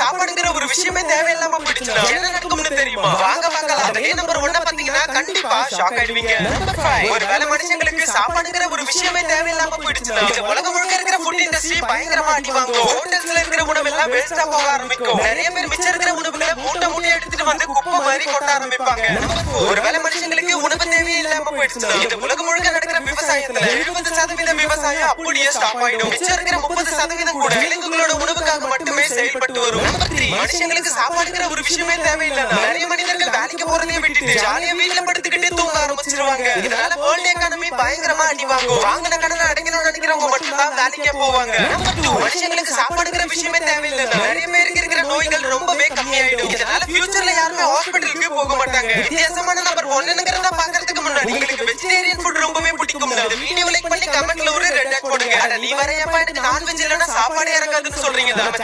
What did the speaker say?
சாப்பாடுங்கிற ஒரு விஷயமே தேவையில்லாம போயிடுச்சுன்னா என்ன நடக்கும்னு தெரியுமா? வாங்க பார்க்கலாம். அதே நம்பர் 1 பாத்தீங்கன்னா கண்டிப்பா ஷாக் ஆயிடுவீங்க. ஒருவேளை மனுஷங்களுக்கு சாப்பாடுங்கிற ஒரு விஷயமே தேவையில்லாம போயிடுச்சுன்னா இந்த உலகம் முழுக்க இருக்கிற ஃபுட் இண்டஸ்ட்ரி பயங்கரமா அடி வாங்கும். ஹோட்டல்ஸ்ல இருக்கிற உணவு எல்லாம் வேஸ்டா போக ஆரம்பிக்கும். நிறைய பேர் மிச்சம் இருக்கிற உணவுகளை மூட்டை மூட்டையா எடுத்துட்டு வந்து குப்பை மாதிரி கொட்ட ஆரம்பிப்பாங்க. ஒருவேளை மனுஷங்களுக்கு உணவு தேவையே இல்லாம போயிடுச்சுன்னா இந்த உலகம் முழுக்க நடக்கிற விவசாயத்துல 70% விவசாயம் அப்படியே ஸ்டாப் ஆயிடும். மிச்சம் இருக்கிற 30% கூட விலங்குகளோட உணவுக்காக மட்டுமே செயல்பட்டு வரும். மனுஷங்களுக்கு சாப்பாடுங்கிற ஒரு விஷயமே தேவையில்லைன்னா நிறைய மனிதர்கள் வேலைக்கு போறதே விட்டுட்டு ஜாலியா வீட்டுல படுத்துக்கிட்டே தூங்க ஆரம்பிச்சிருவாங்க. இதனால வேர்ல்ட் எக்கானமி பயங்கரமா அடி வாங்கும். வாங்கின கடனை அடைக்கணும்னு நினைக்கிறவங்க மட்டும் தான் வேலைக்கே போவாங்க. மனுஷங்களுக்கு சாப்பாடுங்கிற விஷயமே தேவையில்லைன்னா நிறைய பேருக்கு இருக்கிற நோய்கள் ரொம்பவே கம்மியாயிடும். இதனால ஃபியூச்சர்ல யாருமே ஹாஸ்பிட்டலுக்கு போக மாட்டாங்க. வித்தியாசமான நம்பர் 1ங்கிறத பாக்குறதுக்கு முன்னாடி உங்களுக்கு வெஜிடேரியன் ஃபுட் ரொம்பவே பிடிக்கும். இந்த வீடியோ லைக் பண்ணி கமெண்ட்ல ஒரு ரெட் ஹார்ட் போடுங்க. நீ வரையப்பா எனக்கு நான்வெஜ் இல்லைன்னா சாப்பாடு இறங்காதுன்னு சொல்றீங்க. நம்ம